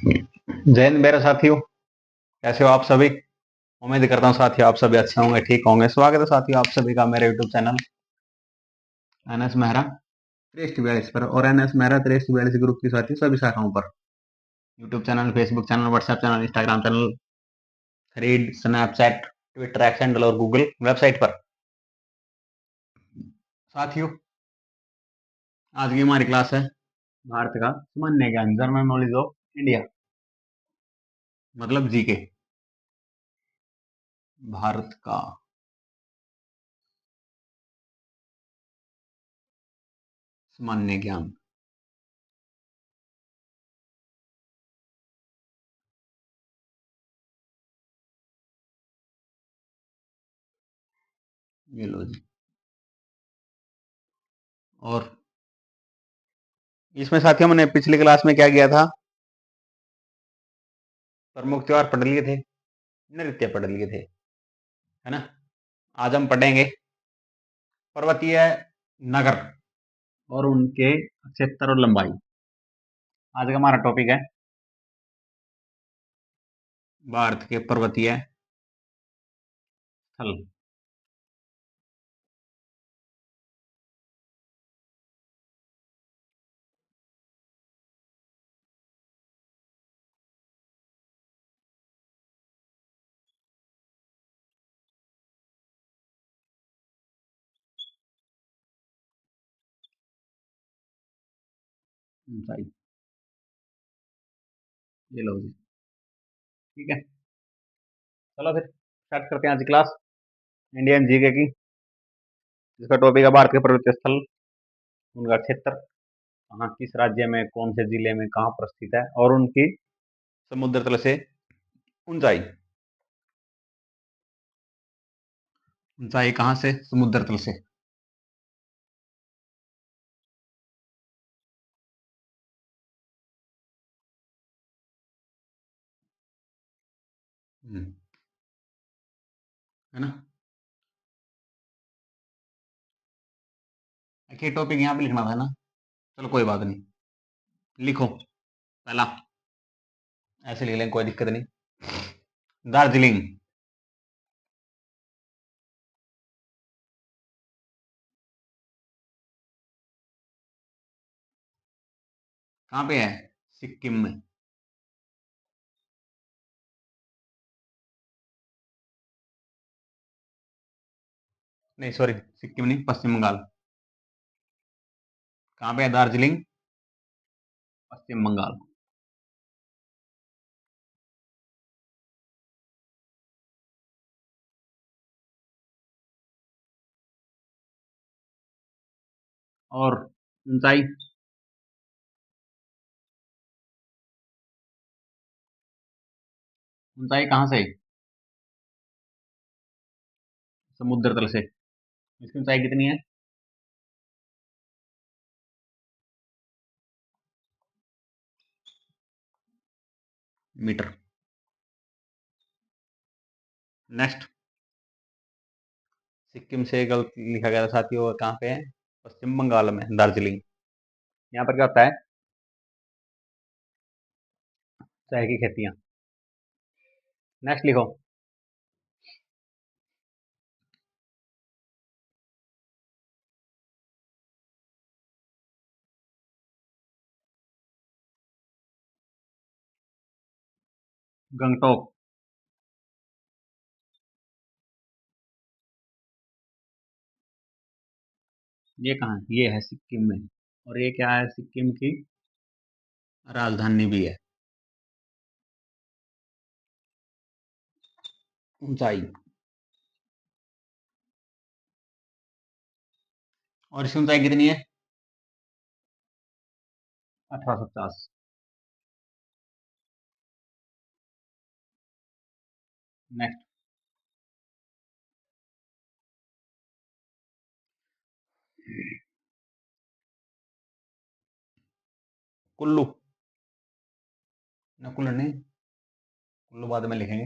जय हिंद मेरे साथियों। कैसे हो आप सभी? उम्मीद करता हूँ साथियों आप सभी अच्छे होंगे, ठीक होंगे। स्वागत है साथियों आप सभी का मेरे YouTube channel N S Mehra 342 पर और एन एस मेहरा 342 ग्रुप की साथियों सभी शाखाओं पर YouTube channel, Facebook channel, WhatsApp channel, Instagram channel, thread, Snapchat, Twitter x handle और गूगल वेबसाइट पर। साथियों आज की हमारी क्लास है भारत का सामान्य ज्ञान, जनरल नॉलेज ऑफ इंडिया, मतलब जीके। भारत का सामान्य ज्ञान। ये लो जी। और इसमें साथियों मैंने पिछली क्लास में क्या किया था? प्रमुख त्योहार पढ़ लिए थे, नृत्य पढ़ लिए थे, है ना। आज हम पढ़ेंगे पर्वतीय नगर और उनके क्षेत्र और लंबाई। आज का हमारा टॉपिक है भारत के पर्वतीय स्थल। ऊंचाई। ये लो जी। ठीक है, चलो फिर स्टार्ट करते हैं आज की क्लास इंडियन जीके की, जिसका टॉपिक है भारत के पर्वतीय स्थल, उनका क्षेत्र, कहाँ, किस राज्य में, कौन से जिले में, कहाँ पर स्थित है, और उनकी समुद्र तल से ऊंचाई। ऊंचाई कहाँ से? समुद्र तल से। है ना। एक ही टॉपिक यहाँ पे लिखना था ना। चलो कोई बात नहीं, लिखो। पहला ऐसे लिख लें, कोई दिक्कत नहीं। दार्जिलिंग। कहाँ पे है? सिक्किम में। नहीं सॉरी, सिक्किम नहीं, पश्चिम बंगाल। कहाँ पे है दार्जिलिंग? पश्चिम बंगाल। और ऊंचाई? ऊंचाई कहाँ से? समुद्र तल से। इसकी ऊंचाई कितनी है? मीटर। नेक्स्ट, सिक्किम से गलत लिखा गया था साथियों। कहाँ पे है? पश्चिम बंगाल में, दार्जिलिंग। यहाँ पर क्या होता है? चाय की खेतियां। नेक्स्ट लिखो। गंगटोक। ये कहाँ है? ये है सिक्किम में। और ये क्या है? सिक्किम की राजधानी भी है। ऊंचाई। और इसकी ऊंचाई कितनी है? 1850। नेक्स्ट, कुल्लू। न कुल्लू नहीं, कुल्लू बाद में लिखेंगे।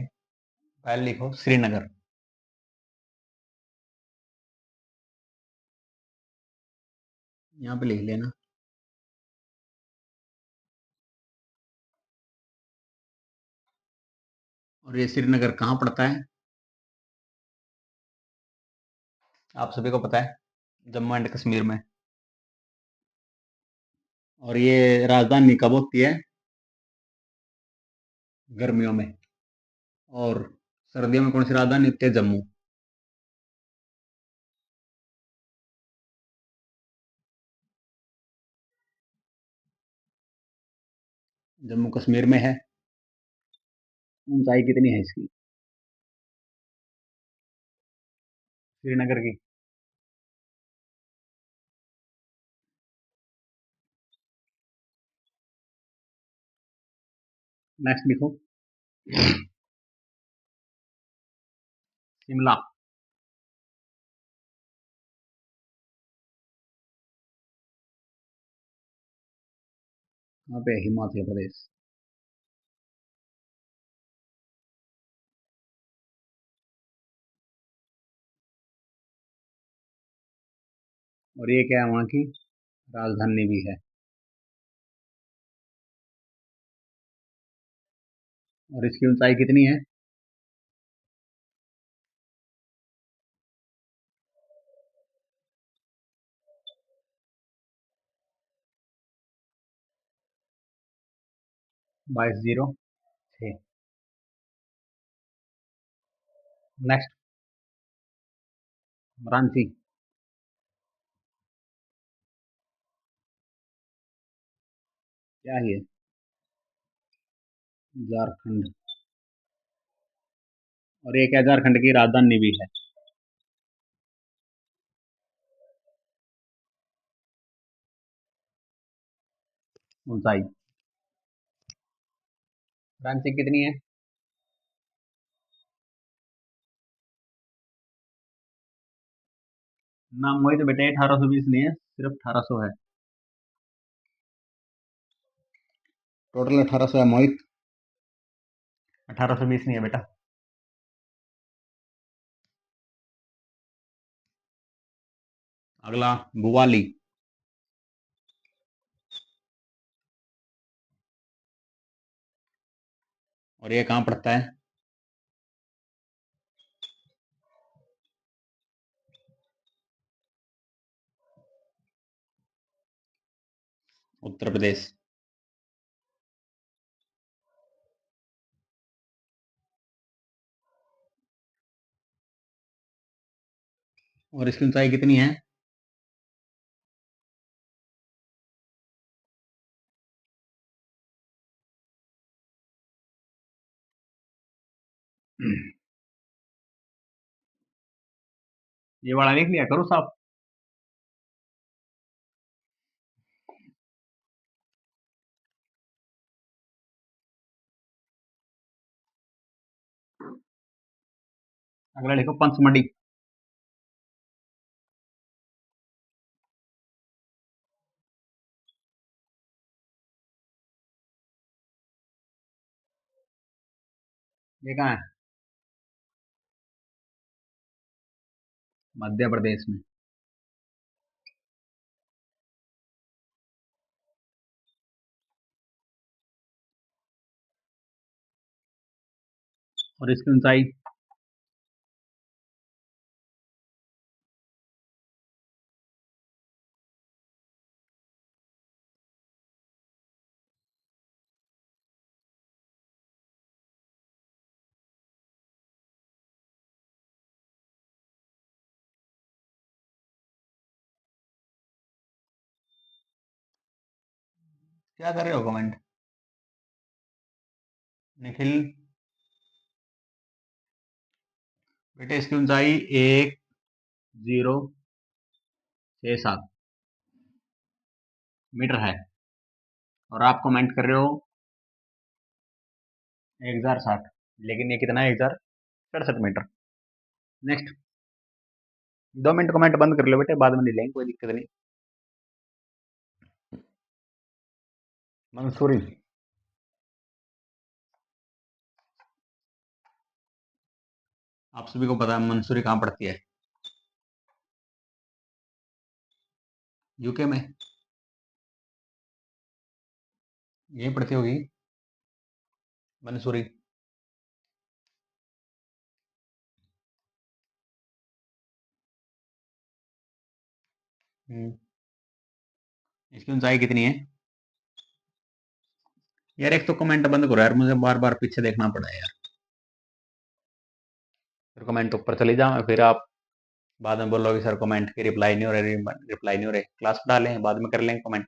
पहले लिखो श्रीनगर। यहाँ पे लिख लेना। और ये श्रीनगर कहाँ पड़ता है? आप सभी को पता है, जम्मू एंड कश्मीर में। और ये राजधानी कब होती है? गर्मियों में। और सर्दियों में कौन सी राजधानी होती है? जम्मू। जम्मू कश्मीर में है। ऊंचाई कितनी है इसकी? श्रीनगर की। नेक्स्ट लिखो। शिमला। वहाँ पे है हिमाचल प्रदेश। और ये क्या है? वहाँ की राजधानी भी है। और इसकी ऊंचाई कितनी है? 2206। नेक्स्ट। रांची। क्या है ये? झारखंड। और ये क्या? झारखंड की राजधानी भी है। ऊंचाई। रांची कितनी है? ना मोहित बेटे, 1820 नहीं है, सिर्फ 1800 है। टोटल 1800 है मोहित। 1820 नहीं है बेटा। अगला। भुवाली। और ये कहाँ पड़ता है? उत्तर प्रदेश। और इसकी ऊंचाई कितनी है? ये वाला लिख लिया करो साहब। अगला लिखो पंचमढ़ी। ये कहाँ है? मध्य प्रदेश में। और इसकी ऊंचाई? क्या कर रहे हो कमेंट? निखिल बेटे, इसकी ऊंचाई 1067 मीटर है। और आप कमेंट कर रहे हो 1060। लेकिन ये कितना है? 1067 मीटर। नेक्स्ट। 2 मिनट कमेंट बंद कर लो बेटे, बाद में नहीं लेंगे, कोई दिक्कत नहीं। मंसूरी। आप सभी को पता है मंसूरी कहाँ पड़ती है? यूके में। यहीं पड़ती होगी मंसूरी। इसकी ऊंचाई कितनी है? यार एक तो कमेंट बंद करो यार, मुझे बार बार पीछे देखना पड़ा है यार। फिर कमेंट ऊपर चले जाओ, फिर आप बाद में बोलोगे सर कमेंट की रिप्लाई नहीं हो रहे, रिप्लाई नहीं हो रहे। क्लास पढ़ा लें, बाद में कर लेंगे कमेंट।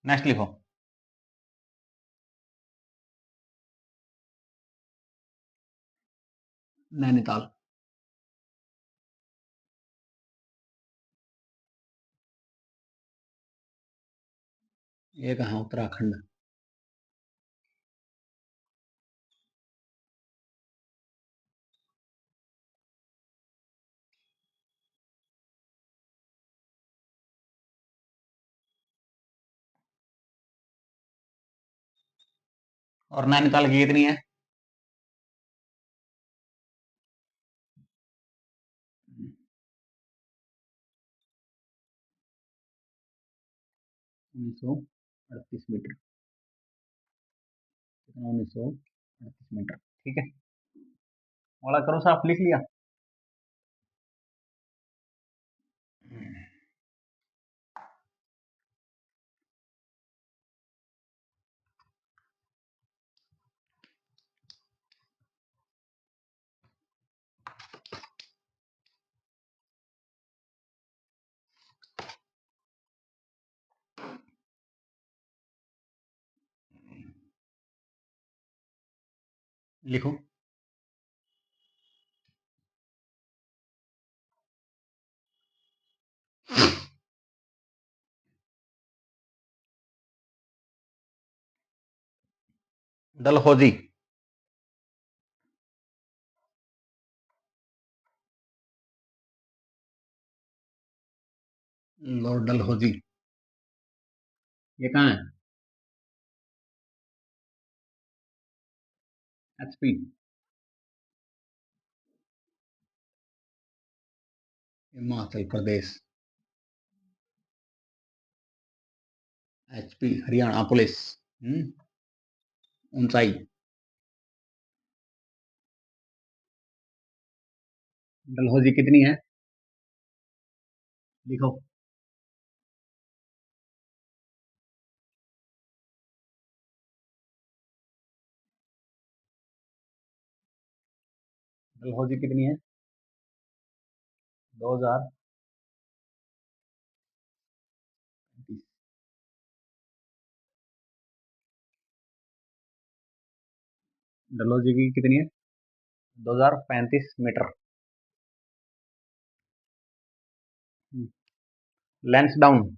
नेक्स्ट लिखो। नैनीताल। ये कहाँ? उत्तराखंड। और नैनीताल की कितनी है? 1938 मीटर। कितना? 1938 मीटर। ठीक है, वाला करो साफ, लिख लिया। लिखो। डलहौजी। Lord Dalhousie. ये कहाँ है? HP. Himachal Pradesh. HP Haryana police. ऊंचाई। डलहौजी कितनी है? लिखो। डलहौजी कितनी है? 2035। डलहौजी की कितनी है? 2035 metre. Lansdowne.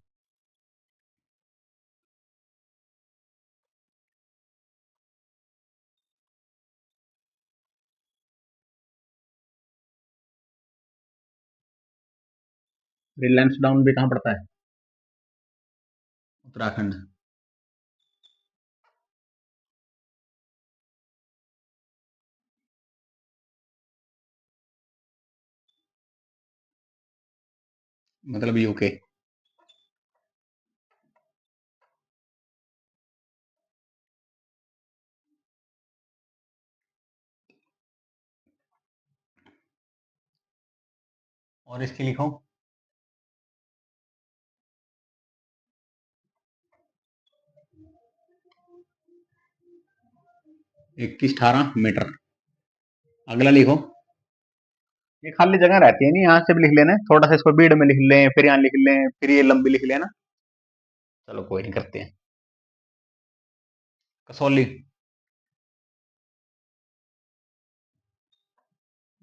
Lansdowne भी कहाँ पड़ता है? उत्तराखंड। मतलब यूके। और इसकी लिखो। 2118 मीटर। अगला लिखो। ये खाली जगह रहती है नहीं, यहाँ से भी लिख लेना, थोड़ा सा इसको बीड में लिख लें, फिर यहाँ लिख लें, फिर ये लंबी लिख लेना। चलो कोई नहीं, करते हैं। कसौली।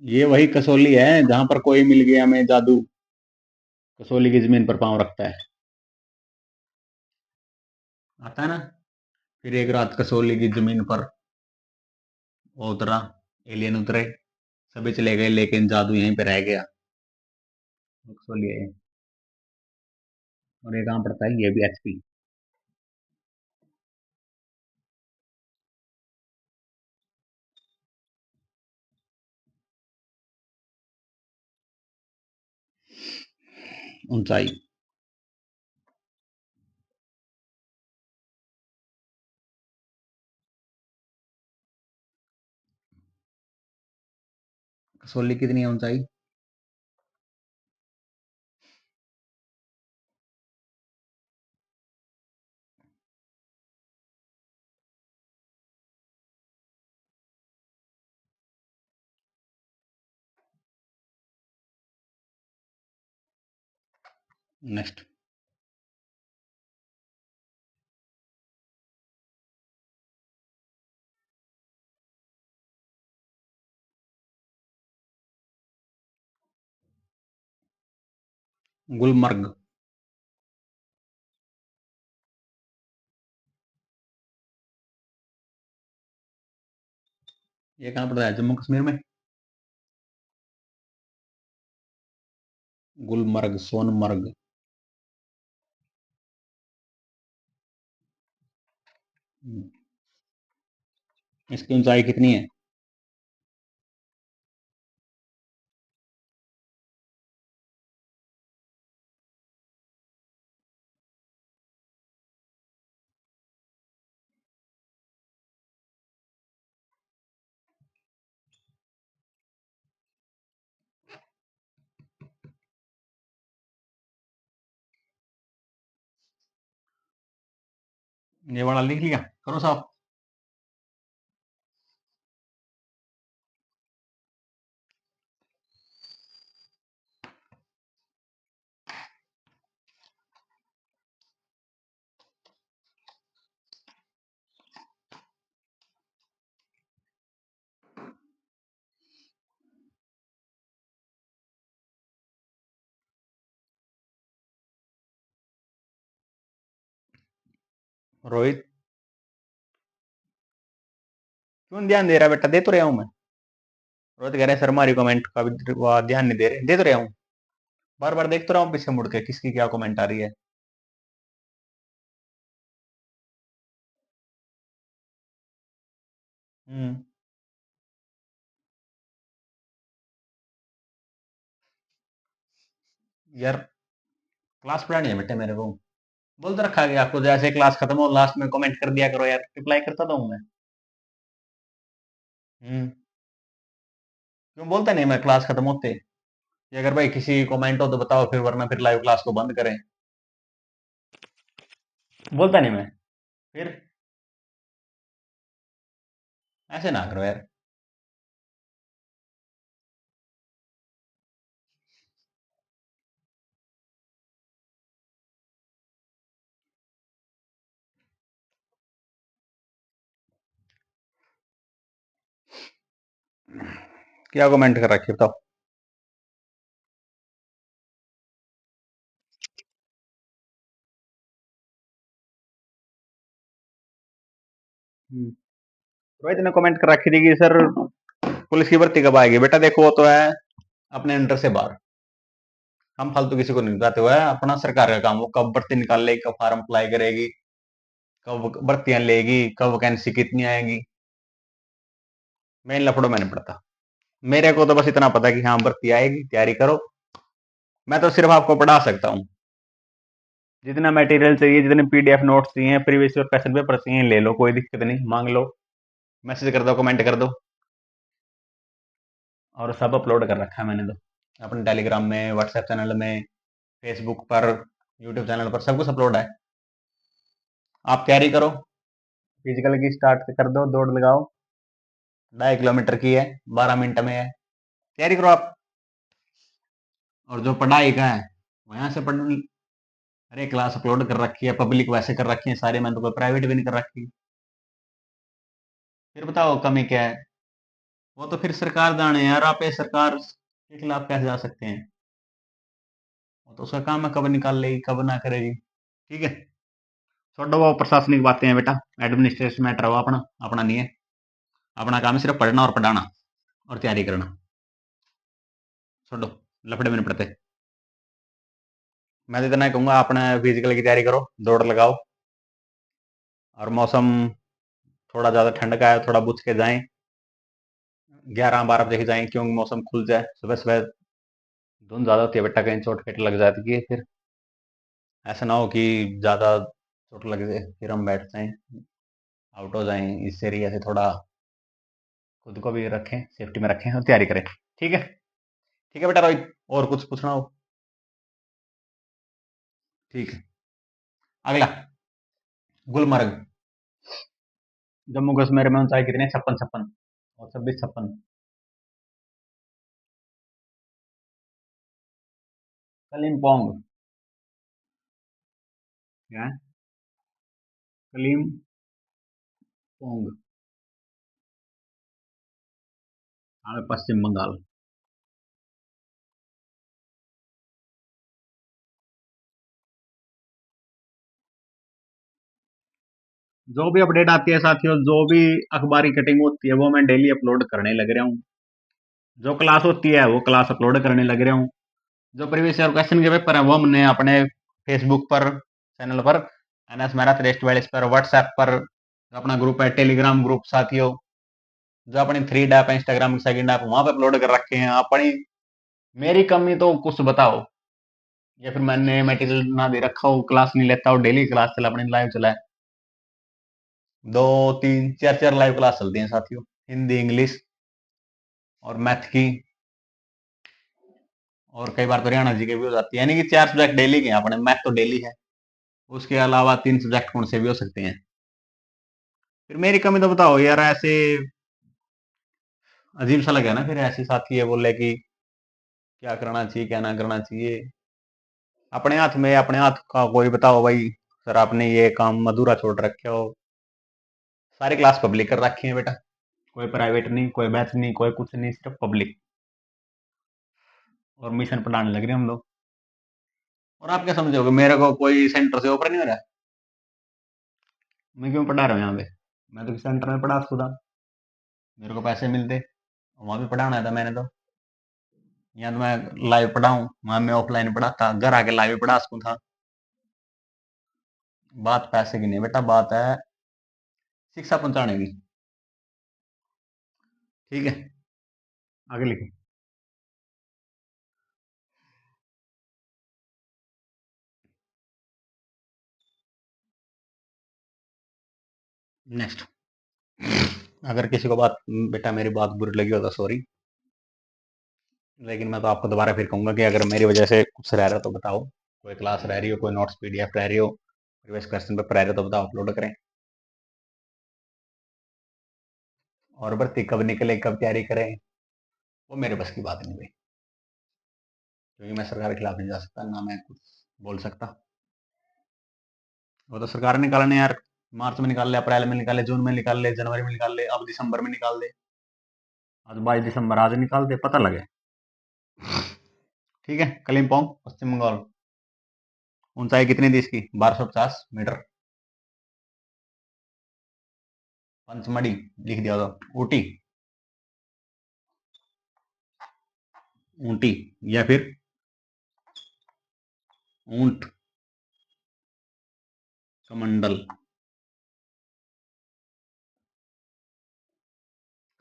ये वही कसौली है जहां पर कोई मिल गया मैं जादू कसौली की जमीन पर पांव रखता है। आता है ना? फिर एक रात कसौली की जमीन पर वो उतरा, एलियन उतरे, सभी चले गए लेकिन जादू यहीं पे रह गया। कसौली है। और ये कहाँ पड़ता है? ये भी एचपी। ऊंचाई। कसौली कितनी है ऊंचाई? नेक्स्ट। गुलमर्ग। ये कहाँ पड़ता है? जम्मू कश्मीर में? गुलमर्ग, सोनमर्ग। इसकी ऊंचाई कितनी है? ये वाला लिख लिया, करो साहब। रोहित क्यों ध्यान दे रहा बेटा? दे तो रहा हूं मैं। रोहित कह रहे सर हमारी कमेंट का भी ध्यान नहीं दे रहे। दे तो रहा हूं, बार बार देख तो रहा हूं पीछे मुड़ के किसकी क्या कमेंट आ रही है। हम्म। यार क्लास पढ़ानी है बेटे मेरे को। बोल तो रखा गया आपको, जैसे क्लास खत्म हो लास्ट में कमेंट कर दिया करो यार, रिप्लाई करता तो हूं मैं। हम्म। क्यों बोलता नहीं मैं क्लास खत्म होते? ये अगर भाई किसी कमेंट हो तो बताओ फिर, वरना फिर लाइव क्लास को बंद करें। बोलता नहीं मैं फिर? ऐसे ना करो यार। क्या कमेंट कर रखी बताओ? रोहित ने कमेंट कर रखी थी कि सर पुलिस की भर्ती कब आएगी? बेटा देखो वो तो है अपने अंडर से बाहर, हम फालतू किसी को नहीं बताते हुए, अपना सरकार का काम, वो कब भर्ती निकाल लेगी, कब फार्म अप्लाई करेगी, कब भर्तियां लेगी, कब वैकेंसी कितनी आएगी, मैं इन लफड़ों में नहीं पड़ता। मेरे को तो बस इतना पता कि हाँ भर्ती आएगी, तैयारी करो। मैं तो सिर्फ आपको पढ़ा सकता हूँ। जितना मटेरियल चाहिए, जितने पीडीएफ नोट्स चाहिए, प्रीवियस ईयर क्वेश्चन पेपर चाहिए, ले लो, कोई दिक्कत नहीं, मांग लो, मैसेज कर दो, कमेंट कर दो। और सब अपलोड कर रखा है मैंने तो, अपने टेलीग्राम में, व्हाट्सएप चैनल में, फेसबुक पर, यूट्यूब चैनल पर, सब कुछ अपलोड है। आप तैयारी करो, फिजिकल की स्टार्ट कर दो, दौड़ लगाओ। 2.5 किलोमीटर की है, 12 मिनट में है। तैयारी करो आप। और जो पढ़ाई का है वहां से पढ़। अरे क्लास अपलोड कर रखी है, पब्लिक वैसे कर रखी है सारी, मैंने तो कोई प्राइवेट भी नहीं कर रखी। फिर बताओ कमी क्या है? वो तो फिर सरकार जाने यार, आप ये सरकार के खिलाफ कैसे जा सकते हैं? वो तो उसका काम है, कब निकाल लेगी कब ना करेगी। ठीक है, छोड़ो वो प्रशासनिक बातें हैं बेटा, एडमिनिस्ट्रेशन मैटर है वो अपना, अपना नहीं है। अपना काम है सिर्फ पढ़ना और पढ़ाना और तैयारी करना। छोड़ो, लफड़े में नहीं पड़ते। मैं तो इतना ही कहूंगा, अपने फिजिकल की तैयारी करो, दौड़ लगाओ। और मौसम थोड़ा ज्यादा ठंड का है, थोड़ा बुझ के जाएं, 11-12 बजे जाएं, क्योंकि मौसम खुल जाए। सुबह सुबह धुंध ज्यादा होती है बेटा, कहीं चोट फिट लग जाती है फिर। ऐसा ना हो कि ज्यादा चोट लग जाए फिर हम बैठ जाएं, आउट हो जाएं इस एरिया से। थोड़ा खुद को भी रखें, सेफ्टी में रखें और तैयारी करें। ठीक है बेटा रोहित, और कुछ पूछना हो? ठीक है। अगला, गुलमर्ग, जम्मू कश्मीर में ऊंचाई कितनी है? 56 56 और 26 56। कलिम्पोंग, क्या है? कलिम्पोंग, हाँ, पश्चिम बंगाल। जो भी अपडेट आती है साथियों, जो भी अखबारी कटिंग होती है, वो मैं डेली अपलोड करने लग रहा हूँ। जो क्लास होती है वो क्लास अपलोड करने लग रहा हूँ। जो प्रीवियस ईयर क्वेश्चन के पेपर है वो हमने अपने फेसबुक पर, चैनल पर, एनएस मैराथ रेस्ट वैलिस पर, व्हाट्सएप पर, अपना ग्रुप है, टेलीग्राम ग्रुप साथियों, जो अपनी थ्री ऐप है, इंस्टाग्राम की सेकंड ऐप, वहां पर अपलोड कर रखे हैं। अपनी मेरी कमी तो कुछ बताओ, या फिर मैंने मटेरियल ना दे रखा हो, क्लास नहीं लेता हूँ, डेली क्लास चला, अपनी लाइव चला है, 2 3 4 4 लाइव क्लास चलती हैं साथियों, हिंदी, इंग्लिश और मैथ की, और कई बार तो हरियाणा जी के भी हो जाती है, यानी कि 4 सब्जेक्ट डेली के हैं अपने। मैथ तो डेली है, उसके अलावा 3 सब्जेक्ट कौन से भी हो सकते हैं। फिर मेरी कमी तो बताओ यार, ऐसे अजीब सा लगे ना, फिर ऐसे साथी है बोले कि क्या करना चाहिए क्या ना करना चाहिए। अपने हाथ में, अपने हाथ का कोई बताओ भाई, सर आपने ये काम अधूरा छोड़ रखे हो। सारी क्लास पब्लिक कर रखी है बेटा, कोई प्राइवेट नहीं, कोई बैच नहीं, कोई कुछ नहीं, सिर्फ पब्लिक। और मिशन पढ़ाने लग रहे हम लोग। और आप क्या समझोगे, मेरे को कोई सेंटर से ऑफर नहीं हो रहा? मैं क्यों पढ़ा रहा हूँ यहाँ पे? मैं तो किसी सेंटर में पढ़ा खुदा, मेरे को पैसे मिलते, वहां भी पढ़ाना था मैंने तो। यहाँ तो मैं लाइव पढ़ाऊँ, वहां मैं ऑफलाइन पढ़ाता, घर आके लाइव पढ़ा सकूँ था। बात पैसे की नहीं बेटा, बात है शिक्षा पहुंचाने की। ठीक है, आगे लिखो। नेक्स्ट, अगर किसी को बात, बेटा मेरी बात बुरी लगी हो तो सॉरी, लेकिन मैं तो आपको दोबारा फिर कहूंगा कि अगर मेरी वजह से कुछ रह रहा हो तो बताओ, कोई क्लास रह रही हो, कोई नोट्स पीडीएफ रह रही हो, प्रीवियस क्वेश्चन पेपर रह रहे हो तो बताओ, अपलोड करें। और भर्ती कब निकले, कब तैयारी करें, वो मेरे बस की बात नहीं भाई, क्योंकि मैं सरकार के खिलाफ नहीं जा सकता, ना मैं कुछ बोल सकता। वो तो सरकार निकालने यार, मार्च में निकाल ले, अप्रैल में निकाले, जून में निकाल ले, जनवरी में निकाल ले, अब दिसंबर में निकाल दे। आज 22 दिसंबर, आज निकाल दे, पता लगे। ठीक है, कलिम्पोंग, पश्चिम बंगाल। ऊंचाई कितनी थी इसकी? 1250 मीटर। पंचमढ़ी लिख दिया तो ऊटी, ऊंटी, या फिर ऊंट कमंडल,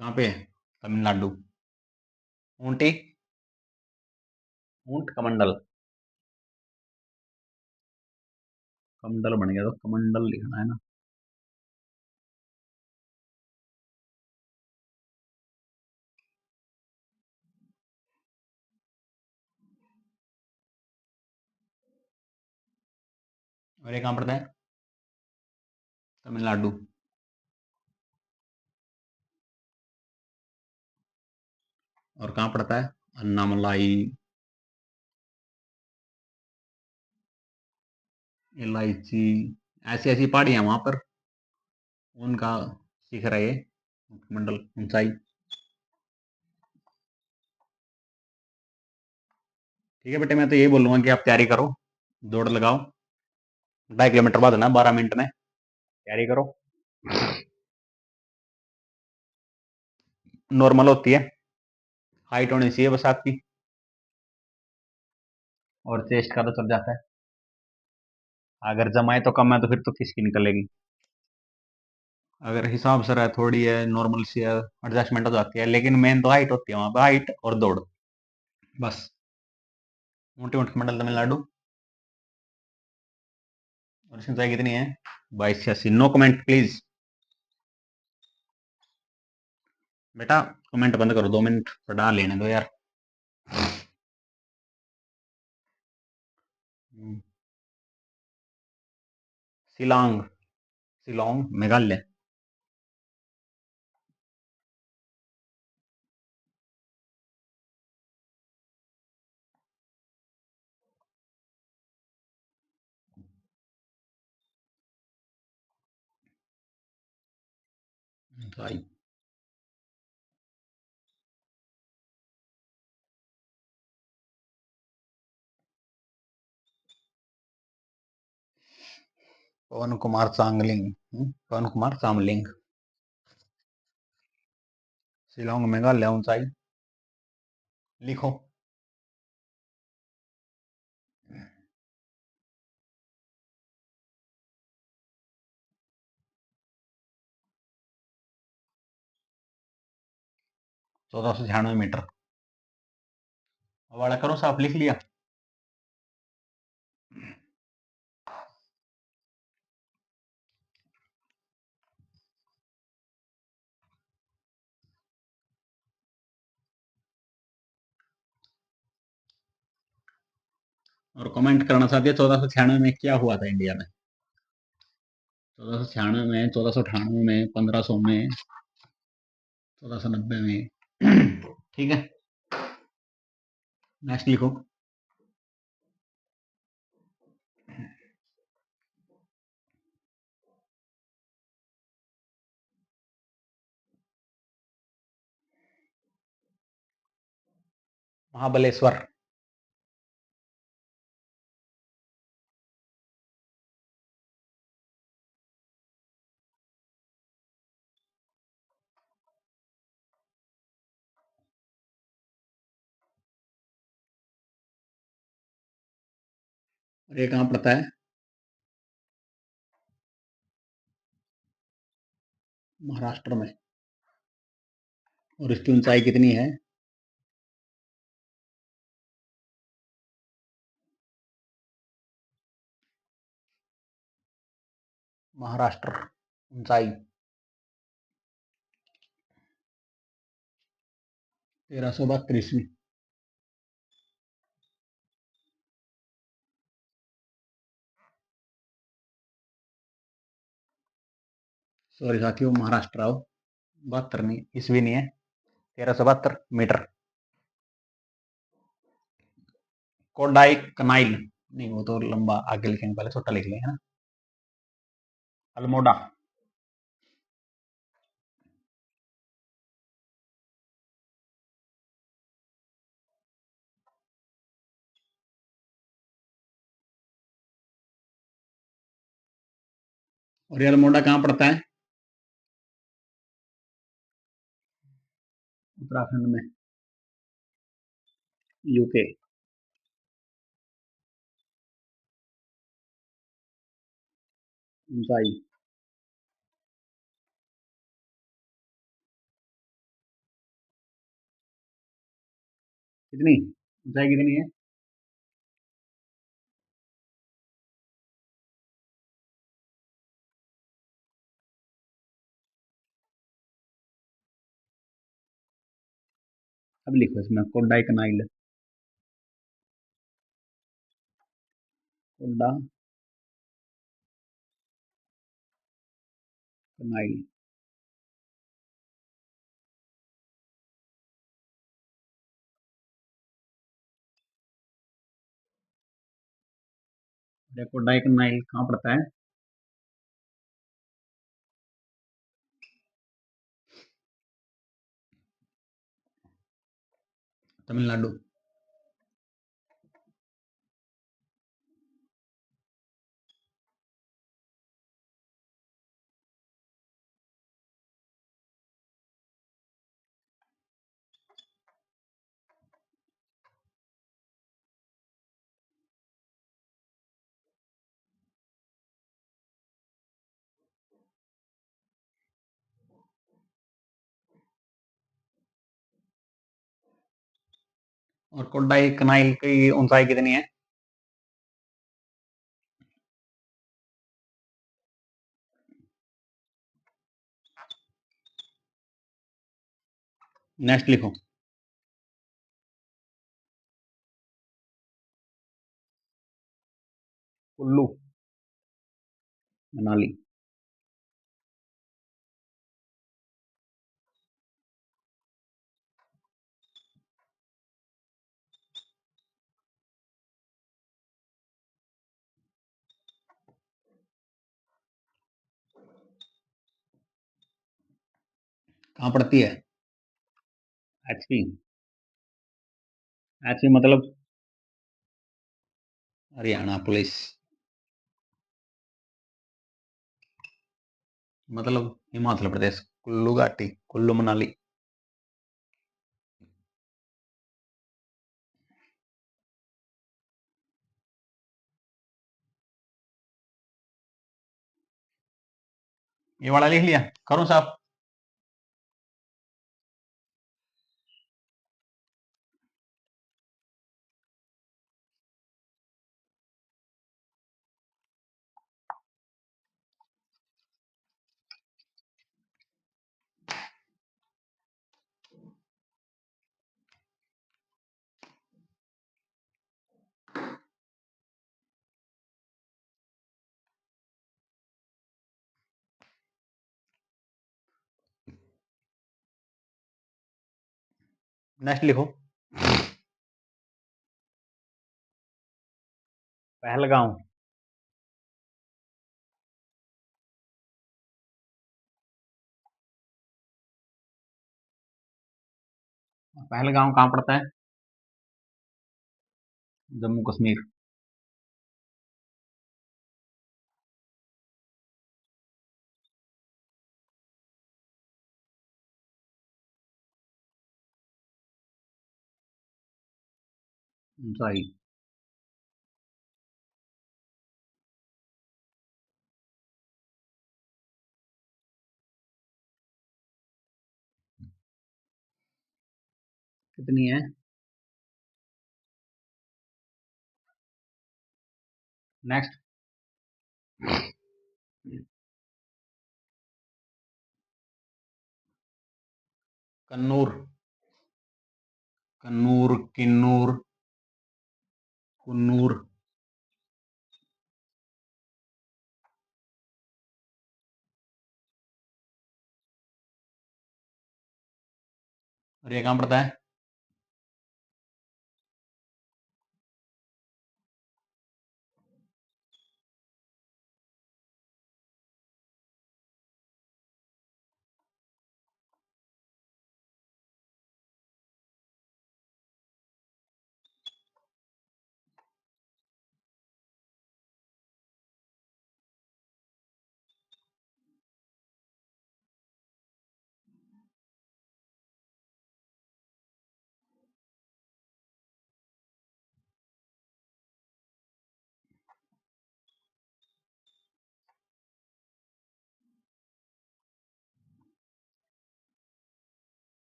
कहाँ पे है? तमिलनाडु। ऊंटी, ऊंट कमंडल, कमंडल बन गया तो कमंडल लिखना है ना। और ये कहाँ पड़ता है? तमिलनाडु। और कहाँ पड़ता है? अन्नामलाई, इलायची, ऐसी ऐसी पहाड़ियां वहां पर, उनका शिखर है ये, मंडल, ऊंचाई। ठीक है बेटे, मैं तो यही बोलूंगा कि आप तैयारी करो, दौड़ लगाओ, 2.5 किलोमीटर बाद है ना, 12 मिनट में तैयारी करो। नॉर्मल होती है, हाइट होनी चाहिए बस आपकी, और चेस्ट का तो चल जाता है। अगर जमाए तो कम है तो फिर तो किसकी निकलेगी। अगर हिसाब से है, थोड़ी है, नॉर्मल सी है, एडजस्टमेंट हो जाती है, लेकिन मेन तो हाइट होती है वहां पर, हाइट और दौड़, बस। मोटी मोटी मंडल तमिलनाडु। और इसकी ऊंचाई कितनी है? 2286। No comment please. बेटा कमेंट बंद करो, 2 मिनट पढ़ा लेने दो यार। शिलांग, शिलोंग मेघालय। भाई पवन कुमार चांगलिंग, पवन कुमार चामलिंग। शिलोंग मेघालय ऊंचाई लिखो। चौदह सौ 96 मीटर। हवाला करो साफ, लिख लिया। और कमेंट करना चाहती है 1496 में क्या हुआ था इंडिया में। 1496 में, 1498 में, 1500 में, 1490 में। ठीक है, नेक्स्ट लिखो। महाबलेश्वर। और ये कहाँ पड़ता है? महाराष्ट्र में। और इसकी ऊंचाई कितनी है? महाराष्ट्र ऊंचाई 1372 ईस्वी। सॉरी साथियों, महाराष्ट्र आओ। 72 नहीं, ईस्वी नहीं है, 1372 मीटर। कोडाई कनाइल नहीं, वो तो लंबा आगे लिखेंगे, पहले छोटा लिख लेंगे ना। अल्मोड़ा। और ये अल्मोड़ा कहाँ पड़ता है? उत्तराखंड में, यूके। ऊंचाई कितनी? ऊंचाई कितनी है? अब लिखो इसमें कोडाई कनाइल। कोडा कनाइल। ये कोडाई कनाइल कहाँ पड़ता है? तमिलनाडु। और कोडाई कनाइल की ऊंचाई कितनी है? नेक्स्ट लिखो। कुल्लू मनाली। कहाँ पड़ती है? एचपी। एचपी मतलब हरियाणा पुलिस। मतलब हिमाचल प्रदेश। कुल्लू घाटी, कुल्लू मनाली। ये वाला लिख लिया, करूं साहब? नेक्स्ट लिखो। पहलगांव। पहलगांव कहाँ पड़ता है? जम्मू कश्मीर। सही। कितनी है? नेक्स्ट। कन्नूर। कन्नूर, किन्नूर, कुन्नूर। और ये कहाँ पड़ता है?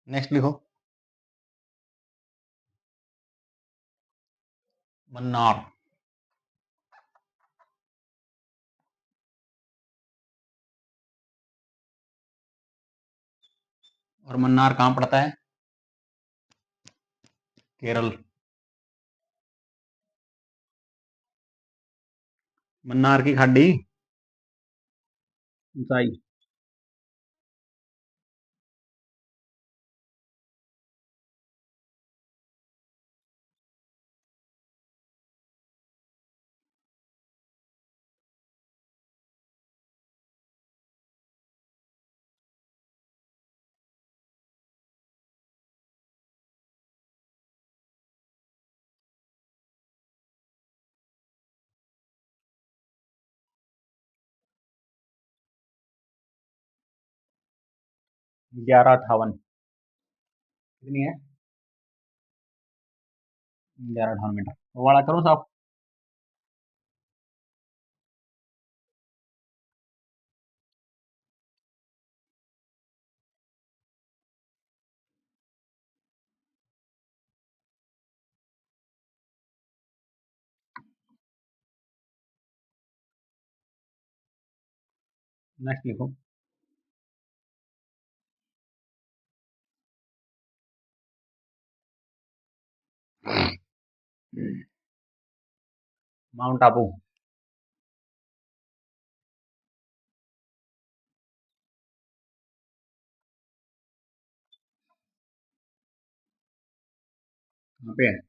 नेक्स्ट लिखो। मन्नार। और मन्नार कहाँ पड़ता है? केरल। मन्नार की खाड़ी। ऊंचाई। ग्यारह अठावन। कितनी है? 11 58 मीटर। वो वाला करूँ साहब? नेक्स्ट लिखो। माउंट आबू। कहाँ पे है?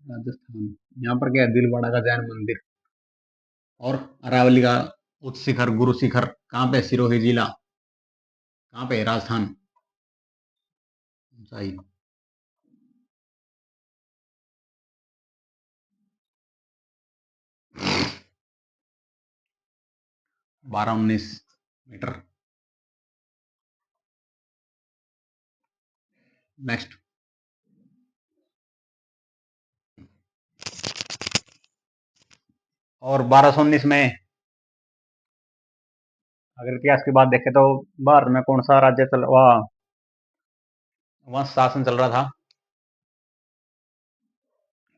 राजस्थान। यहाँ पर क्या है? दिलवाड़ा का जैन मंदिर। और अरावली का उच्च शिखर गुरु शिखर कहाँ पे? सिरोही जिला। कहाँ पे? राजस्थान। सही। 12-19 मीटर। नेक्स्ट। और 1219 में अगर इतिहास की बात देखें तो भारत में कौन सा राज्य चल वह वंश शासन चल रहा था?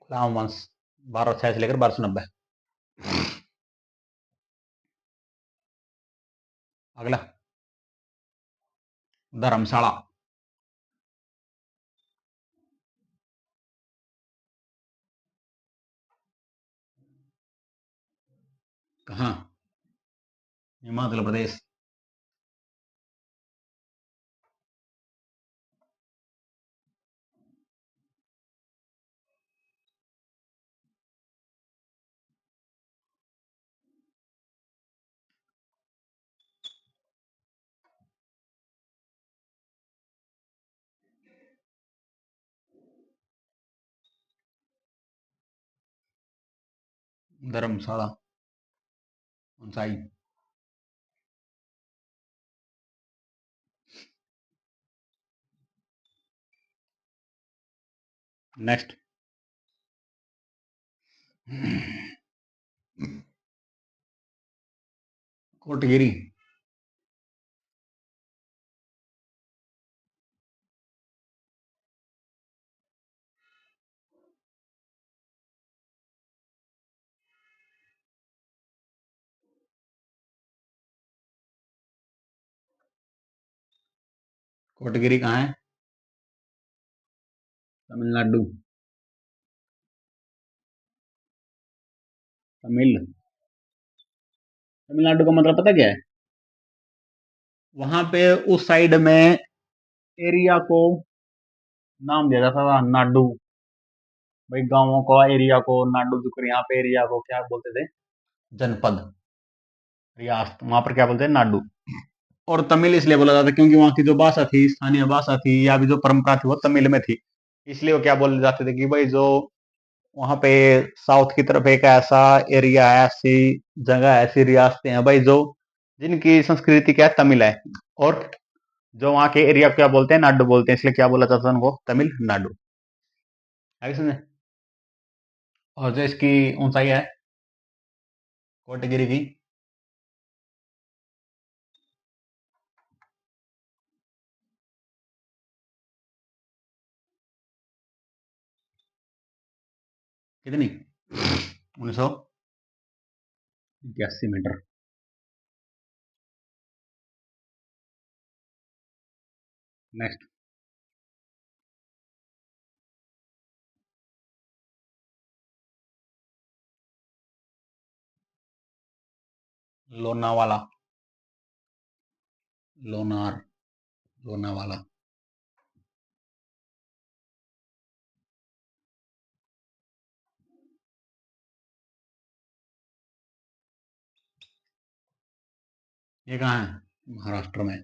गुलाम वंश। 1206 से लेकर 1290। अगला। धर्मशाला। कहाँ? हिमाचल प्रदेश। धर्मशाला। ऊंचाई। नेक्स्ट। कोटगिरी। कोटगिरी कहाँ है? तमिलनाडु। तमिलनाडु का मतलब पता क्या है? वहां पे उस साइड में एरिया को नाम दिया जाता था नाडु। भाई गांवों को एरिया को नाडु, जुकर यहाँ पे एरिया को क्या बोलते थे? जनपद, रियासत। वहां पर क्या बोलते हैं? नाडु। और तमिल इसलिए बोला जाता है क्योंकि वहां की जो भाषा थी, स्थानीय भाषा थी या भी जो परंपरा थी, वो तमिल में थी। इसलिए वो क्या बोले जाते थे कि भाई जो वहां पे साउथ की तरफ एक ऐसा एरिया है, ऐसी जगह है, ऐसी रियासतें हैं भाई जो जिनकी संस्कृति क्या है? तमिल है। और जो वहां के एरिया को क्या बोलते हैं? नाडु बोलते हैं। इसलिए क्या बोला जाता है उनको? तमिलनाडु। आगे सुने। और जो इसकी ऊंचाई है कोटगिरी की, कितनी? 1981 मीटर। नेक्स्ट। लोनावाला। लोनार। लोनावाला। ये कहाँ है? महाराष्ट्र में।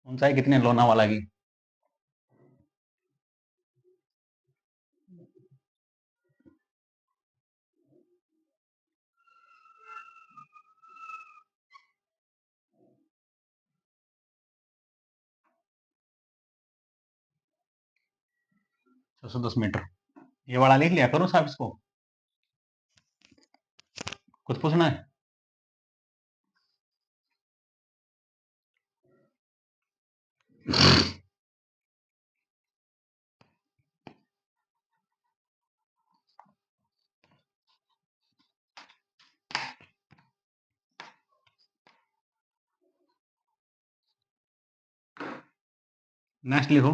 ऊंचाई कितनी है लोनावाला की? 610 मीटर। ये वाला लिख लिया करो साहब इसको। कुछ पूछना है? नेक्स्ट लिखो।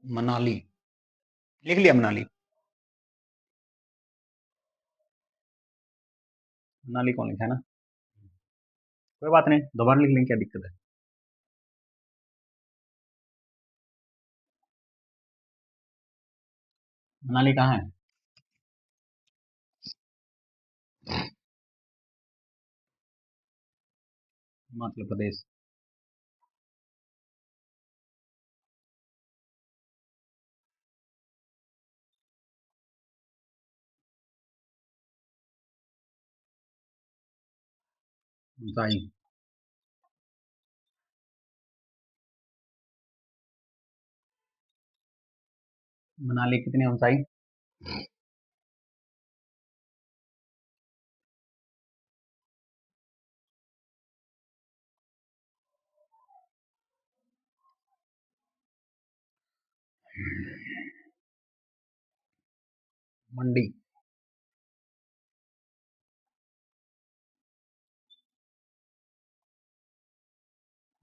मनाली लिख लिया, मनाली। मनाली कौन लिखा है ना, कोई बात नहीं, दोबारा लिख लेंगे, क्या दिक्कत है। मनाली कहाँ है? हिमाचल प्रदेश। ऊंचाई। मनाली कितनी ऊंचाई? मंडी।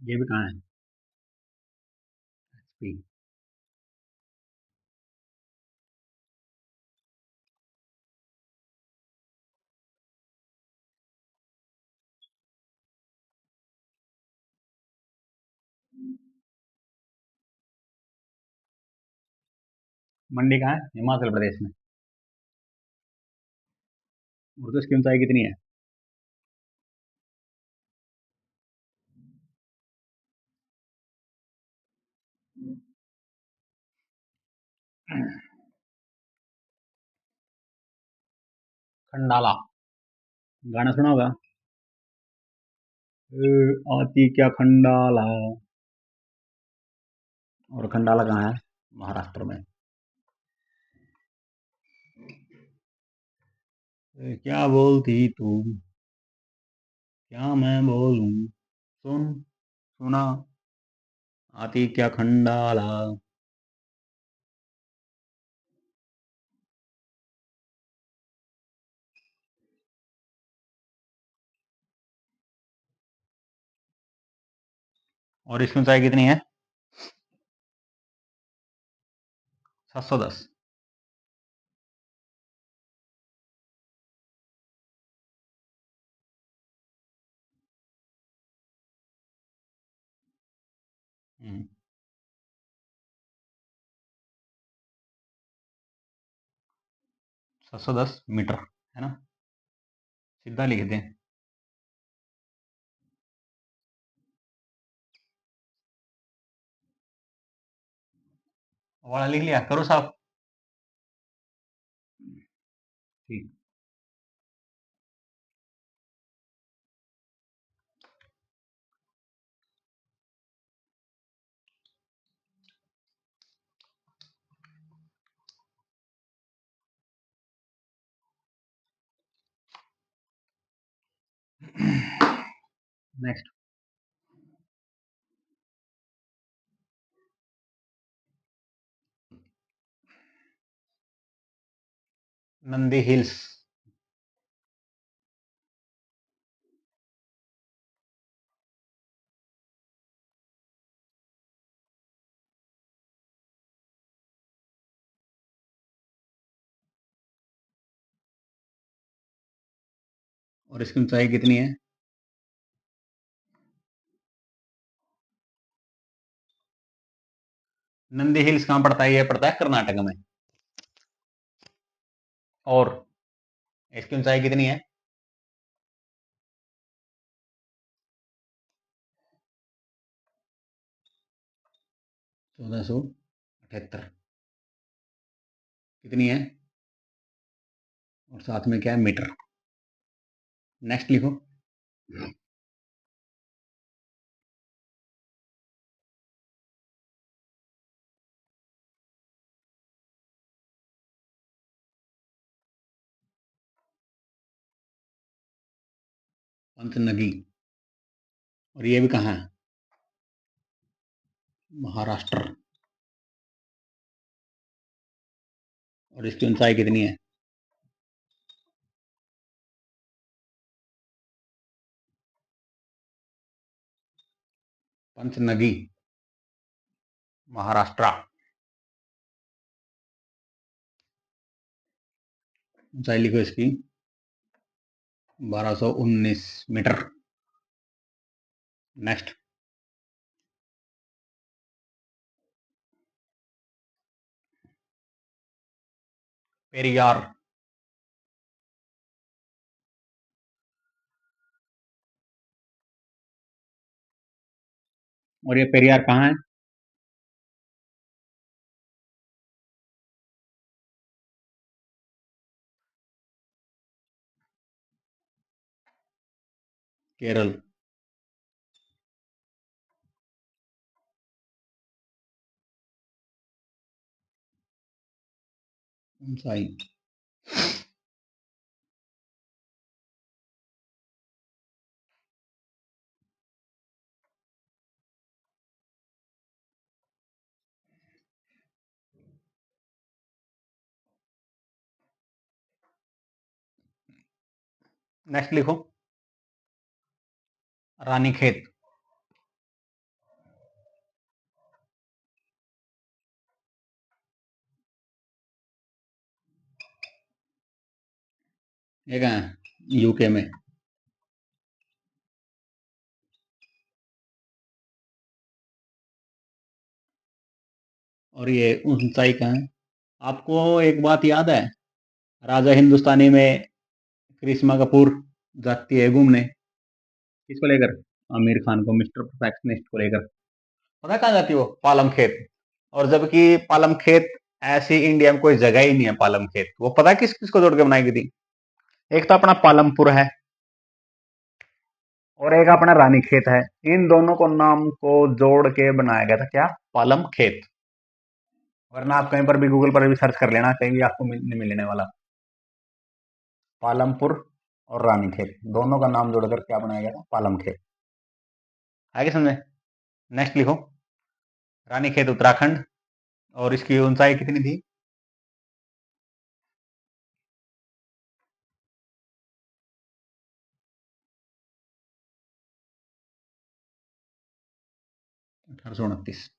ये भी कहाँ है? एचपी। मंडी कहाँ है? हिमाचल प्रदेश में। और तो इसकी ऊंचाई कितनी है? खंडाला। गाना सुना होगा। ए, आती क्या खंडाला। और खंडाला कहाँ है? महाराष्ट्र में। क्या बोलती तू, क्या मैं बोलूं, सुन, सुना, आती क्या खंडाला। और इसकी ऊंचाई कितनी है? 710। 710 मीटर है ना, सीधा लिख दें। वाला लिख लिया, करो साहब। ठीक। नेक्स्ट। नंदी हिल्स। और इसकी ऊंचाई कितनी है? नंदी हिल्स कहाँ पड़ता है? ये पड़ता है कर्नाटक में। और इसकी ऊंचाई कितनी है? 1478। कितनी है? और साथ में क्या है? मीटर। नेक्स्ट लिखो। पंचनगी। और ये भी कहाँ है? महाराष्ट्र। और इसकी ऊंचाई कितनी है? पंचनगी, महाराष्ट्र। ऊंचाई लिखो इसकी 1219 मीटर। नेक्स्ट। पेरियार। और ये पेरियार कहाँ है? केरल। ऊंचाई। नेक्स्ट लिखो रानीखेत। ये कहाँ है? यूके में। और ये ऊंचाई कहाँ है? आपको एक बात याद है, राजा हिंदुस्तानी में करिश्मा कपूर जाती है घूमने, किसको लेकर? आमिर खान को, मिस्टर परफेक्शनिस्ट को लेकर। पता है कहाँ जाती है वो? पालम खेत। और जबकि पालम खेत ऐसी इंडिया में कोई जगह ही नहीं है पालम खेत। वो पता है किस किस को जोड़ के बनाई गई थी? एक तो अपना पालमपुर है और एक अपना रानी खेत है। इन दोनों को नाम को जोड़ के बनाया गया था क्या? पालम खेत। वरना आप कहीं पर भी गूगल पर भी सर्च कर लेना, कहीं भी आपको नहीं मिलने वाला। पालमपुर और रानी खेत दोनों का नाम जोड़कर क्या बनाया गया था? पालम खेत। आगे समझे? नेक्स्ट लिखो रानी खेत उत्तराखंड। और इसकी ऊंचाई कितनी थी? 1829।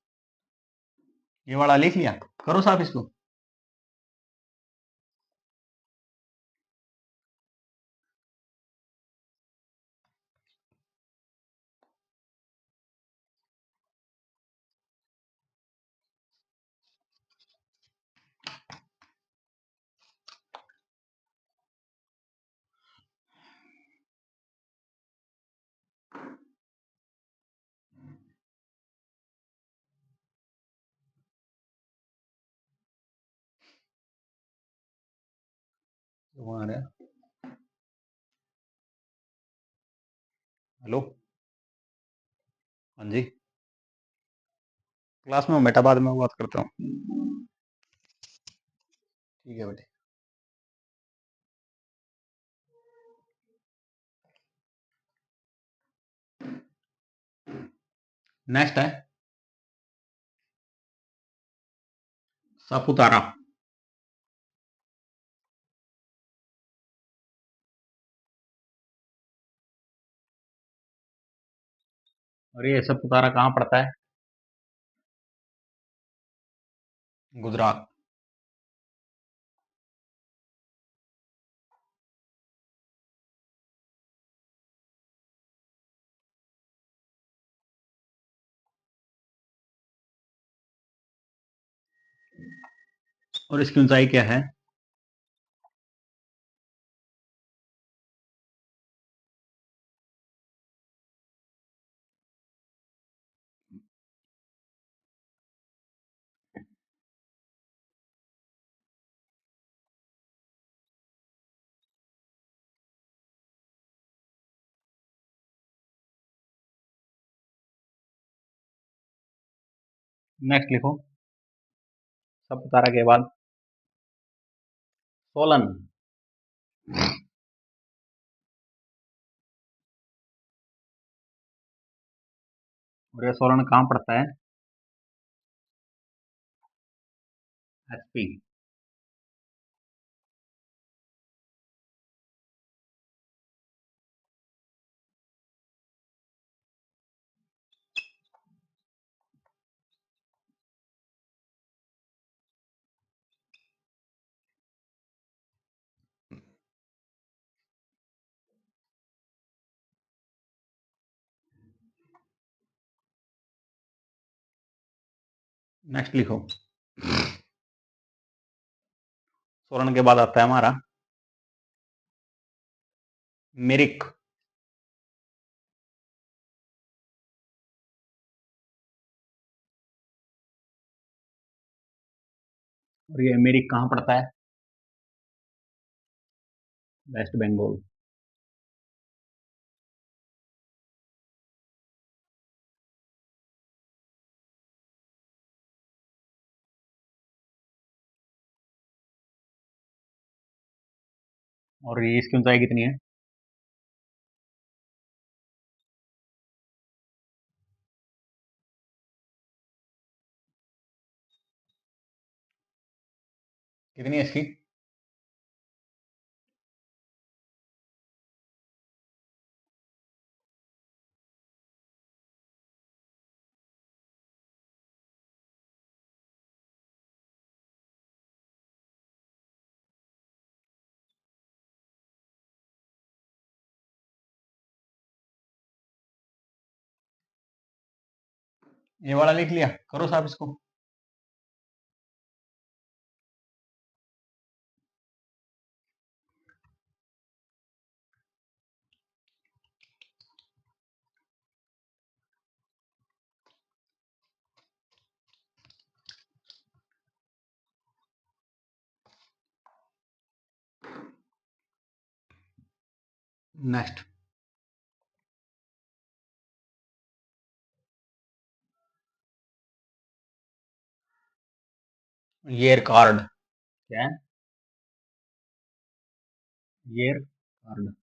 ये वाला लिख लिया, करो साफ इसको। हेलो। हाँ जी। क्लास में हूँ बेटा, बाद में बात करता हूँ। ठीक है बेटे। नेक्स्ट है सापुतारा। और ये सापुतारा कहाँ पड़ता है? गुजरात। और इसकी ऊंचाई क्या है? नेक्स्ट लिखो सापुतारा के बाद सोलन। और ये सोलन कहाँ पड़ता है? एसपी। नेक्स्ट लिखो। सोलन के बाद आता है हमारा मिरिक। और ये मिरिक कहाँ पड़ता है? वेस्ट बंगाल। और ये इसकी ऊंचाई कितनी है? कितनी है इसकी? ये वाला लिख लिया, करो साहब इसको। नेक्स्ट, येर कार्ड क्या है? येर कार्ड।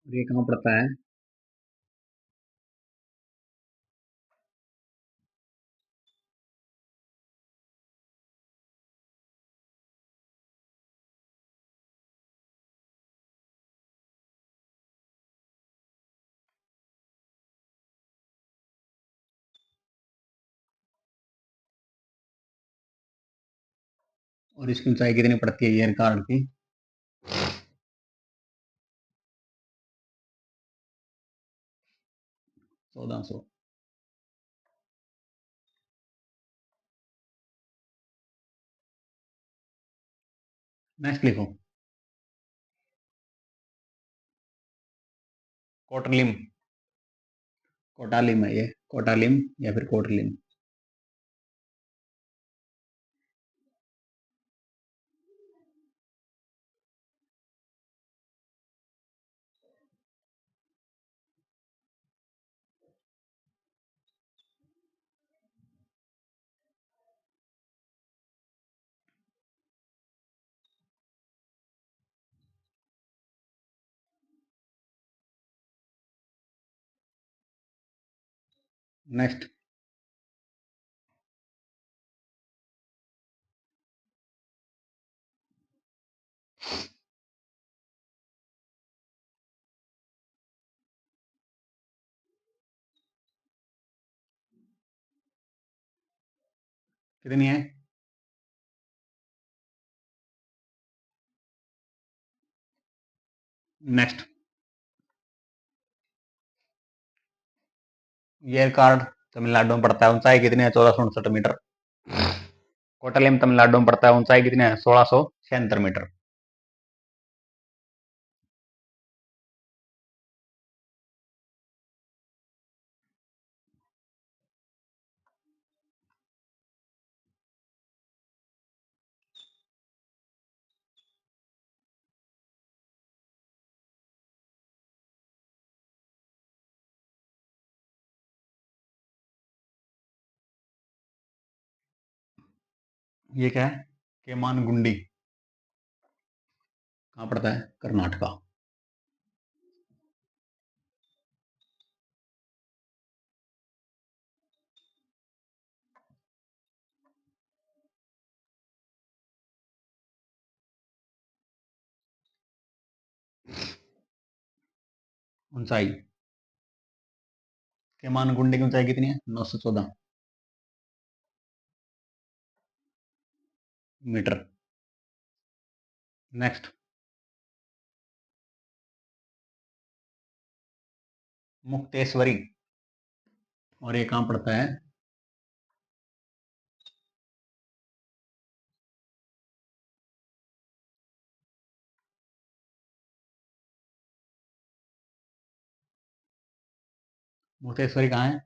ये कहाँ पड़ता है? और इसकी ऊंचाई कितनी पड़ती है येर कार्ड की? 1400। नेक्स्ट लिखो। कोटलिम। कोटालिम है ये, कोटालिम या फिर कोटलिम। नेक्स्ट, कितनी है? नेक्स्ट, येर कार्ड तमिलनाडु में पड़ता है, ऊंचाई कितनी है? 1469 मीटर। कोटालिम तमिलनाडु में पड़ता है, ऊंचाई कितनी है? 1676 मीटर। ये क्या है? केमानगुंडी कहाँ पड़ता है? कर्नाटका। ऊंचाई, केमानगुंडी की ऊंचाई कितनी है? 914 मीटर। नेक्स्ट, मुक्तेश्वरी। और ये कहाँ पड़ता है? मुक्तेश्वरी कहाँ है?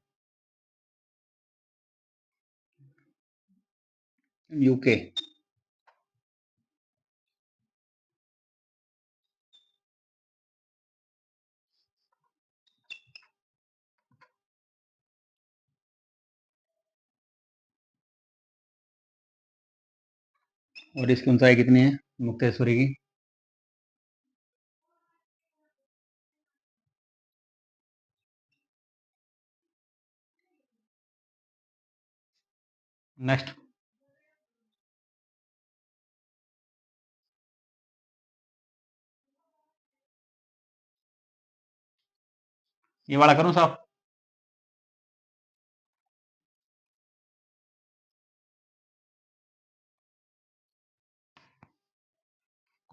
यूके। और इसकी ऊंचाई कितनी है मुक्तेश्वरी की? नेक्स्ट। ये वाला करूं साहब?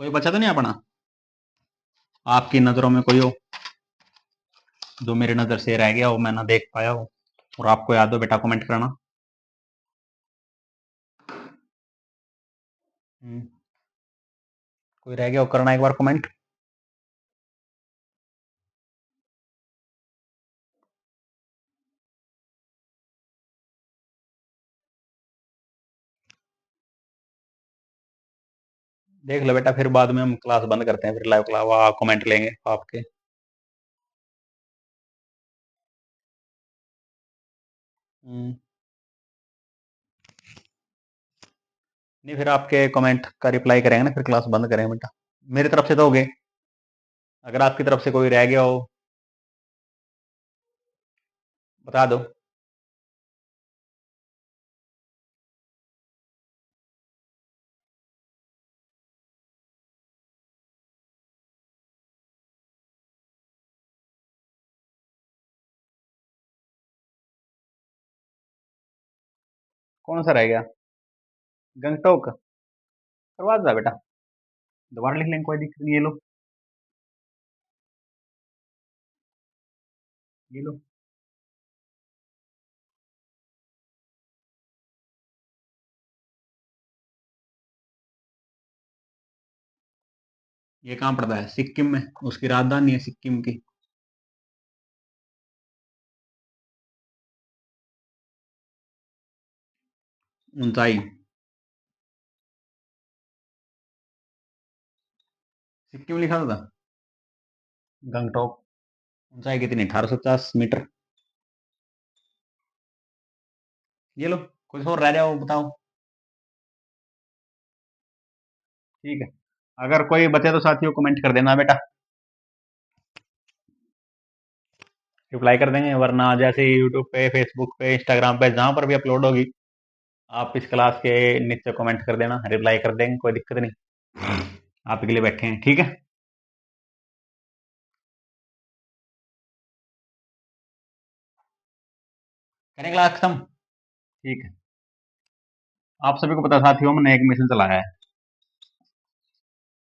कोई बचा तो नहीं अपना? आपकी नजरों में कोई हो जो मेरी नजर से रह गया हो, मैं ना देख पाया हो, और आपको याद हो, बेटा कमेंट करना। कोई रह गया हो, करना एक बार कमेंट। देख लो बेटा, फिर बाद में हम क्लास बंद करते हैं, फिर लाइव क्लास कमेंट लेंगे आपके। हम्म, नहीं, फिर आपके कमेंट का रिप्लाई करेंगे ना, फिर क्लास बंद करेंगे बेटा। मेरी तरफ से तो हो गए, अगर आपकी तरफ से कोई रह गया हो बता दो। कौन सा रह गया? गंगटोक? करवा दो बेटा, दोबारा लिख लेंगे, कोई दिक्कत नहीं। ये लो, ये लो। ये कहाँ पड़ता है? सिक्किम में, उसकी राजधानी है सिक्किम की। ऊंचाई? सिक्किम लिखा था। गंगटोक। ऊंचाई कितनी? 1850 मीटर। ये लो, कुछ और रह जाओ बताओ। ठीक है, अगर कोई बचे तो साथियों कमेंट कर देना बेटा, रिप्लाई कर देंगे। वरना जैसे ही यूट्यूब पे, फेसबुक पे, इंस्टाग्राम पे, जहां पर भी अपलोड होगी, आप इस क्लास के नीचे कमेंट कर देना, रिप्लाई कर देंगे, कोई दिक्कत नहीं। आपके लिए बैठे हैं, ठीक है। करें क्लास खत्म? ठीक है। आप सभी को पता साथियों, हमने एक मिशन चलाया है।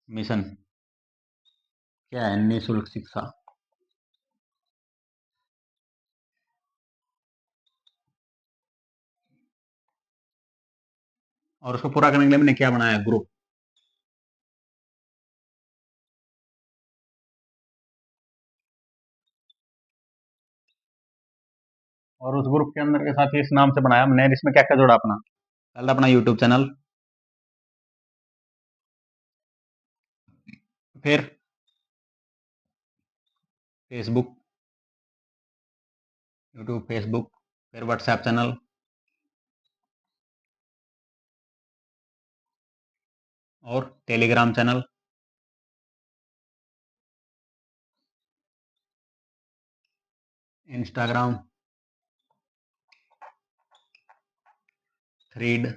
मिशन क्या है? निःशुल्क शिक्षा। और उसको पूरा करने के लिए मैंने क्या बनाया? ग्रुप। और उस ग्रुप के अंदर के साथ ही इस नाम से बनाया हमने, इसमें क्या क्या जोड़ा अपना? पहला अपना यूट्यूब चैनल, फिर फेसबुक, यूट्यूब, फेसबुक, फिर व्हाट्सएप चैनल, और Telegram channel, Instagram, thread,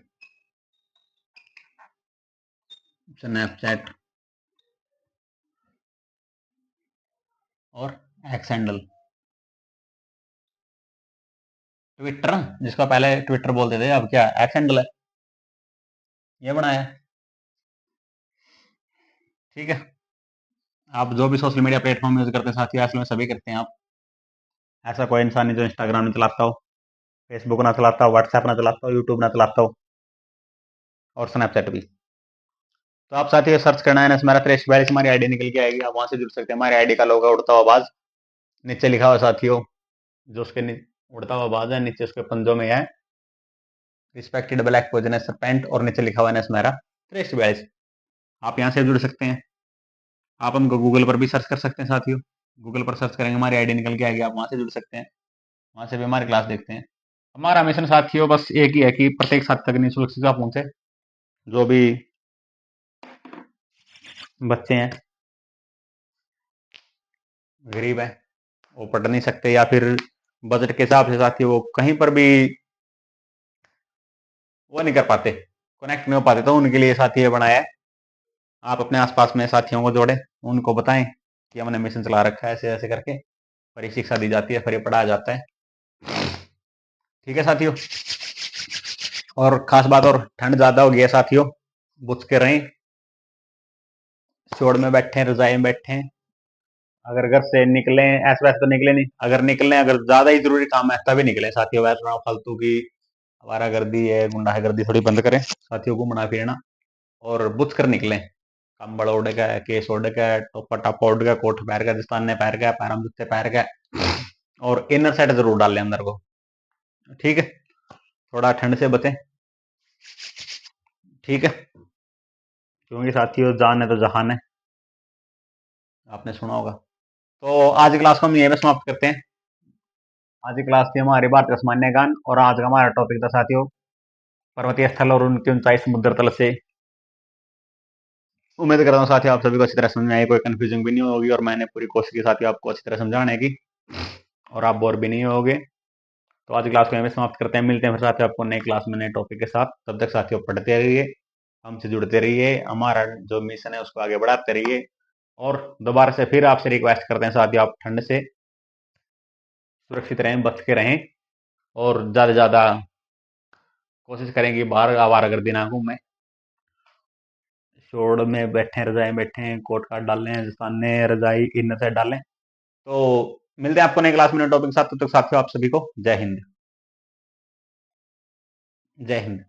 Snapchat, और एक्स हैंडल। ट्विटर, जिसको पहले ट्विटर बोलते थे, अब क्या एक्स हैंडल है, ये बनाया। ठीक है। आप जो भी सोशल मीडिया प्लेटफॉर्म यूज करते हैं साथियों, इसमें सभी करते हैं आप। ऐसा कोई इंसान नहीं जो इंस्टाग्राम नहीं चलाता हो, फेसबुक ना चलाता हो, व्हाट्सएप ना चलाता हो, यूट्यूब ना चलाता हो और स्नैपचैट भी। तो आप साथियों सर्च करना है एनएस मेहरा 4342, हमारी आईडी निकल के आएगी, आप वहां से जुड़ सकते हैं। हमारी आईडी का लोगो उड़ता हुआ बाज नीचे लिखा हुआ साथियों, जो उसके उड़ता हुआ बाज है, नीचे उसके पंजों में है रिस्पेक्टेड ब्लैक पोजनस पेंट और नीचे लिखा हुआ एनएस मेहरा 4342। आप यहाँ से जुड़ सकते हैं। आप हमको गूगल पर भी सर्च कर सकते हैं साथियों, गूगल पर सर्च करेंगे हमारी आईडी निकल के आएगी, आप वहां से जुड़ सकते हैं, वहां से भी हमारी क्लास देखते हैं। हमारा मिशन साथियों बस एक ही है कि प्रत्येक साथी तक निःशुल्क शिक्षा पहुंचे। जो भी बच्चे हैं, गरीब है, वो पढ़ नहीं सकते या फिर बजट के हिसाब से साथियों वो कहीं पर भी वो नहीं कर पाते, कनेक्ट नहीं हो पाते, तो उनके लिए साथी ये बनाया है। आप अपने आसपास में साथियों को जोड़ें, उनको बताएं कि हमने मिशन चला रखा है, ऐसे ऐसे करके फ्री शिक्षा दी जाती है, फ्री पढ़ाया जाता है। ठीक है साथियों। और खास बात, और ठंड ज्यादा हो गई है साथियों, बुझ के रहें, शोड़ में बैठे, रजाई में बैठे। अगर घर से निकले ऐसे वैसे तो निकले नहीं, अगर निकले, अगर ज्यादा ही जरूरी काम है तभी निकले साथियों, वैसे फालतू की आवारागर्दी है, गुंडागर्दी थोड़ी बंद करें साथियों, घूमना फिरना और बुझ कर निकले। कंबल ओढ़ के, केस ओढ़ के, टोपा टापा ओढ़ के, कोट पहन के, दस्ताने पहन के, पैर में जूते पहन के और इनर सेट जरूर डाल लें अंदर को। ठीक है, थोड़ा ठंड से बचें। ठीक है, क्योंकि साथियों जान है तो जहान है, आपने सुना होगा। तो आज की क्लास को हम यहीं पे समाप्त करते हैं। आज की क्लास थी हमारी भारतीय सामान्य ज्ञान और आज का हमारा टॉपिक था साथियों पर्वतीय स्थल और उनकी ऊंचाई समुद्र तल से। उम्मीद करता हूँ साथियों आप सभी को अच्छी तरह समझ में आई, कोई कंफ्यूजन भी नहीं होगी और मैंने पूरी कोशिश की साथियों आपको अच्छी तरह समझाने की, और आप बोर भी नहीं होगे। तो आज क्लास को यहीं पे समाप्त करते हैं, मिलते हैं फिर साथियों आपको नई क्लास में नए टॉपिक के साथ। तब तक साथियों पढ़ते रहिए, हमसे जुड़ते रहिए, हमारा जो मिशन है उसको आगे बढ़ाते रहिए। और दोबारा से फिर आपसे रिक्वेस्ट करते हैं साथियों, आप ठंड से सुरक्षित रहें, बच के रहें और ज़्यादा से ज़्यादा कोशिश करें कि बाहर आवारागर्दी ना घूमें, शोड़ में बैठे, रजाई में बैठे, कोट काट डाल लें, दस्ताने, रजाई, इनर सेट डाल लें। तो मिलते हैं आपको नई क्लास में नए टॉपिक के साथ, तब तक साथियों आप सभी को जय हिंद, जय हिंद।